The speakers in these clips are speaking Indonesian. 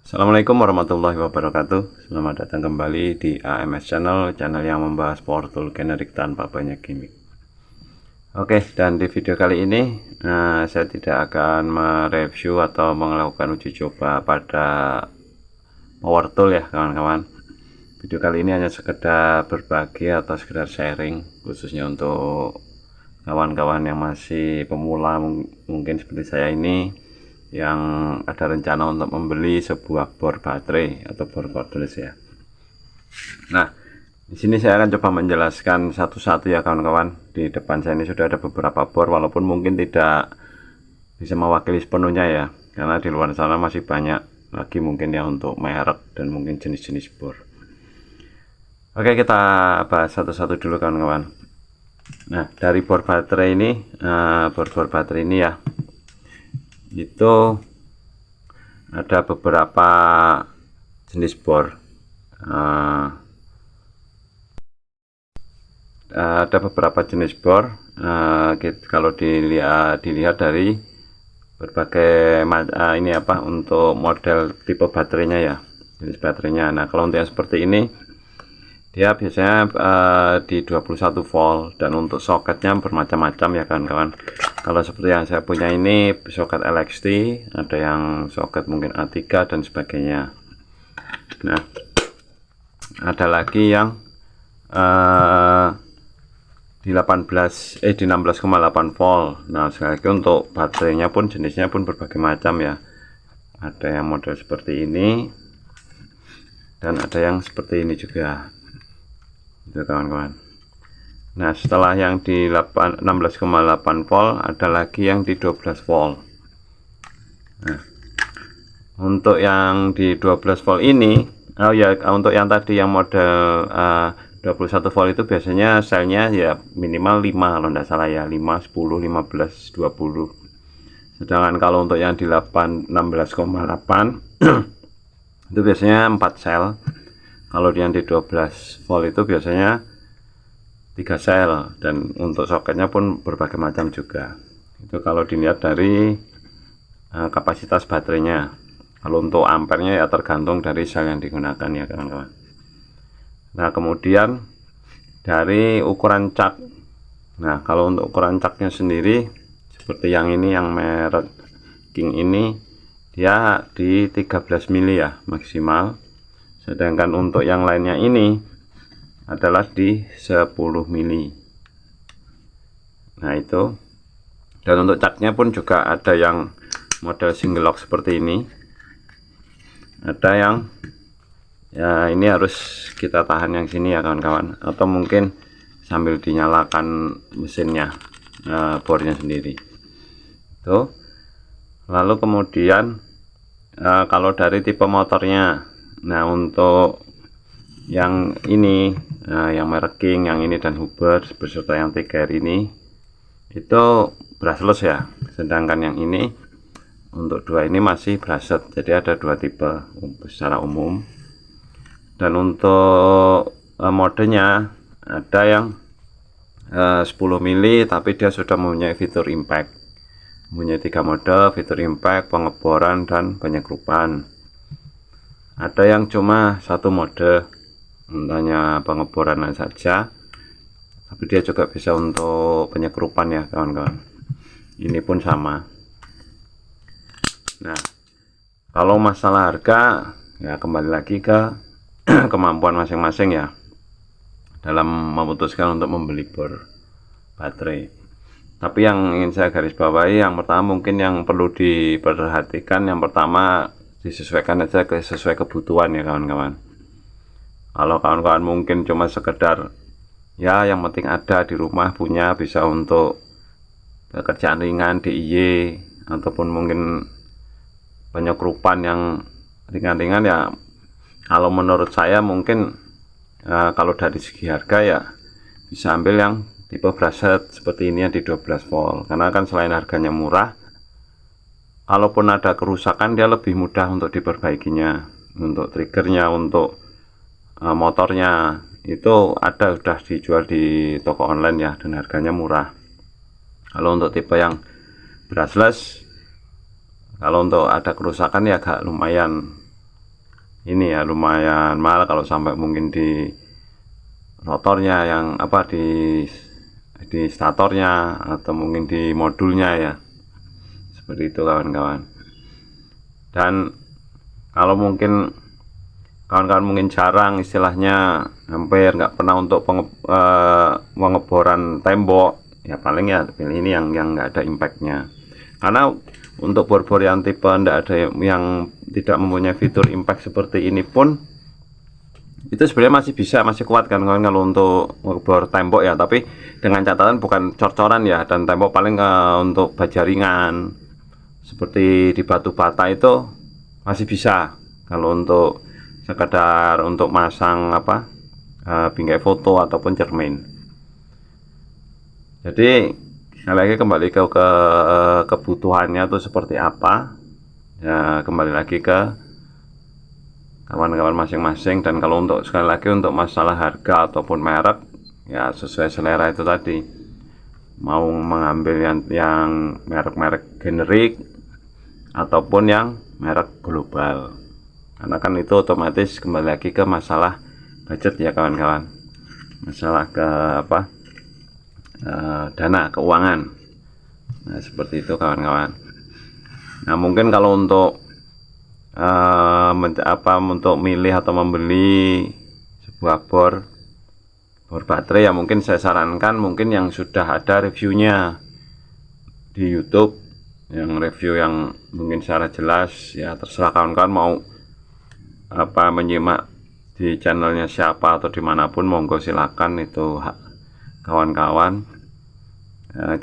Assalamualaikum warahmatullahi wabarakatuh. Selamat datang kembali di AMS channel yang membahas power tool generik tanpa banyak gimmick. Oke, dan di video kali ini saya tidak akan mereview atau melakukan uji coba pada power tool ya kawan-kawan. Video kali ini hanya sekedar berbagi atau sekedar sharing, khususnya untuk kawan-kawan yang masih pemula mungkin seperti saya ini, yang ada rencana untuk membeli sebuah bor baterai atau bor cordless ya. Nah, di sini saya akan coba menjelaskan satu-satu ya kawan-kawan. Di depan saya ini sudah ada beberapa bor, walaupun mungkin tidak bisa mewakili sepenuhnya ya, karena di luar sana masih banyak lagi mungkin ya untuk merek dan mungkin jenis-jenis bor. Oke, kita bahas satu-satu dulu kawan-kawan. Nah, dari bor baterai ini, bor-bor baterai ini ya, itu ada beberapa jenis bor. Ada beberapa jenis bor. Kalau dilihat dari berbagai ini apa untuk model tipe baterainya ya, jenis baterainya. Nah, kalau untuk yang seperti ini dia biasanya di 21 volt, dan untuk soketnya bermacam-macam ya kawan-kawan. Kalau seperti yang saya punya ini soket LXT, ada yang soket mungkin A3 dan sebagainya. Nah, ada lagi yang di 16,8 volt. Nah, sekali lagi untuk baterainya pun jenisnya pun berbagai macam ya. Ada yang model seperti ini dan ada yang seperti ini juga. Itu kawan-kawan. Nah, setelah yang di 16,8 volt ada lagi yang di 12 volt. Nah, untuk yang di 12 volt ini, untuk yang tadi yang model 21 volt itu biasanya selnya ya minimal 5 kalau tidak salah ya, 5, 10, 15, 20. Sedangkan kalau untuk yang di 16,8 itu biasanya 4 sel. Kalau yang di 12 volt itu biasanya 3 sel, dan untuk soketnya pun berbagai macam juga. Itu kalau dilihat dari kapasitas baterainya. Kalau untuk ampernya ya tergantung dari sel yang digunakan ya kawan-kawan. Nah, kemudian dari ukuran cat. Nah, kalau untuk ukuran catnya sendiri seperti yang ini, yang merek King ini, dia di 13 mili ya maksimal. Sedangkan untuk yang lainnya ini adalah di 10 mili. Nah, itu. Dan untuk catnya pun juga ada yang model single lock seperti ini. Ada yang ya ini harus kita tahan yang sini ya kawan-kawan, atau mungkin sambil dinyalakan mesinnya, bornya sendiri. Tuh. Lalu kemudian kalau dari tipe motornya, nah untuk yang ini, yang merek King, yang ini dan Huber beserta yang 3R ini itu brushless ya. Sedangkan yang ini untuk dua ini masih brushed. Jadi ada dua tipe secara umum. Dan untuk modenya ada yang 10 mili tapi dia sudah mempunyai fitur impact. Mempunyai 3 mode, fitur impact, pengeboran dan penyekrupan. Ada yang cuma satu mode, hanya pengeboran saja, tapi dia juga bisa untuk penyekrupan ya kawan-kawan. Ini pun sama. Nah, kalau masalah harga ya kembali lagi ke kemampuan masing-masing ya dalam memutuskan untuk membeli bor baterai. Tapi yang ingin saya garis bawahi, yang pertama mungkin yang perlu diperhatikan, yang pertama disesuaikan aja sesuai kebutuhan ya kawan-kawan. Kalau kawan-kawan mungkin cuma sekedar ya yang penting ada di rumah, punya, bisa untuk pekerjaan ringan DIY ataupun mungkin penyekrupan yang ringan-ringan ya, kalau menurut saya mungkin kalau dari segi harga ya bisa ambil yang tipe brushed seperti ini yang di 12 volt, karena kan selain harganya murah, kalaupun ada kerusakan dia lebih mudah untuk diperbaikinya. Untuk triggernya, untuk motornya itu ada, sudah dijual di toko online ya, dan harganya murah. Kalau untuk tipe yang brushless, kalau untuk ada kerusakan ya agak lumayan ini ya lumayan mahal kalau sampai mungkin di rotornya yang apa di statornya atau mungkin di modulnya ya, seperti itu kawan-kawan. Dan kalau mungkin kawan-kawan mungkin jarang, istilahnya hampir nggak pernah untuk pengeboran tembok, ya paling ya pilih ini yang nggak ada impactnya. Karena untuk bor-bor yang tipe nggak ada yang tidak mempunyai fitur impact seperti ini pun itu sebenarnya masih kuat kan kawan, kalau untuk ngebor tembok ya, tapi dengan catatan bukan cor-coran ya, dan tembok paling untuk baja ringan seperti di batu bata itu masih bisa. Kalau untuk sekedar untuk masang bingkai foto ataupun cermin. Jadi sekali lagi kembali ke kebutuhannya itu seperti apa ya, kembali lagi ke kawan-kawan masing-masing. Dan kalau untuk sekali lagi untuk masalah harga ataupun merek ya sesuai selera itu tadi, mau mengambil yang merek-merek generik ataupun yang merek global, karena kan itu otomatis kembali lagi ke masalah budget ya kawan-kawan, masalah ke dana keuangan. Nah seperti itu kawan-kawan. Nah mungkin kalau untuk untuk milih atau membeli sebuah bor baterai ya, mungkin saya sarankan mungkin yang sudah ada reviewnya di YouTube, yang review yang mungkin secara jelas ya. Terserah kawan-kawan mau menyimak di channelnya siapa atau dimanapun, monggo silakan, itu hak kawan-kawan.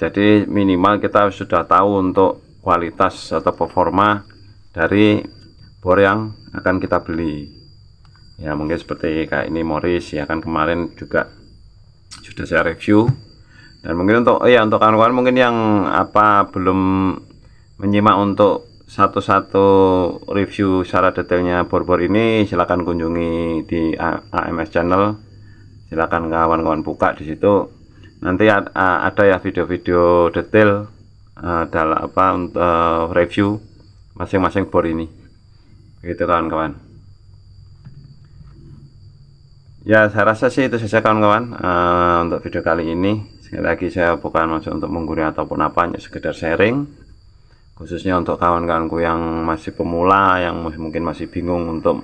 Jadi minimal kita sudah tahu untuk kualitas atau performa dari bor yang akan kita beli ya. Mungkin seperti kayak ini Morris ya kan, kemarin juga sudah saya review. Dan mungkin untuk untuk kawan-kawan mungkin yang belum menyimak untuk satu-satu review secara detailnya bor-bor ini, silahkan kunjungi di AMS channel, silahkan kawan-kawan buka di situ. Nanti ada ya video-video detail dalam untuk review masing-masing bor ini, gitu kawan-kawan. Ya saya rasa sih itu saja kawan-kawan untuk video kali ini. Sekali lagi saya bukan maksud untuk menggurui ataupun apa, hanya sekedar sharing, khususnya untuk kawan-kawanku yang masih pemula, yang mungkin masih bingung untuk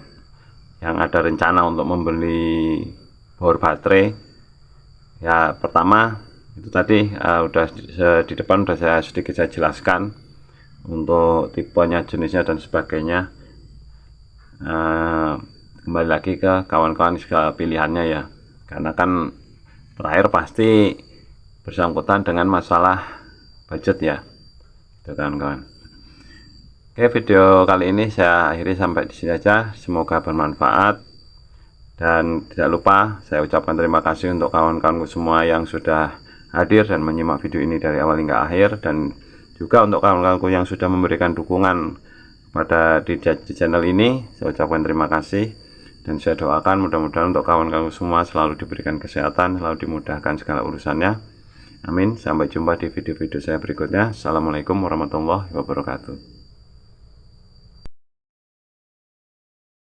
yang ada rencana untuk membeli bor baterai. Ya pertama itu tadi udah di depan udah sedikit saya jelaskan untuk tipenya, jenisnya dan sebagainya. Kembali lagi ke kawan-kawan segala pilihannya ya, karena kan terakhir pasti bersangkutan dengan masalah budget ya, itu kawan-kawan. Oke, video kali ini saya akhiri sampai di sini aja, semoga bermanfaat. Dan tidak lupa saya ucapkan terima kasih untuk kawan-kawanku semua yang sudah hadir dan menyimak video ini dari awal hingga akhir, dan juga untuk kawan-kawanku yang sudah memberikan dukungan pada di channel ini, saya ucapkan terima kasih. Dan saya doakan mudah-mudahan untuk kawan-kawan semua selalu diberikan kesehatan, selalu dimudahkan segala urusannya. Amin. Sampai jumpa di video-video saya berikutnya. Assalamualaikum warahmatullahi wabarakatuh.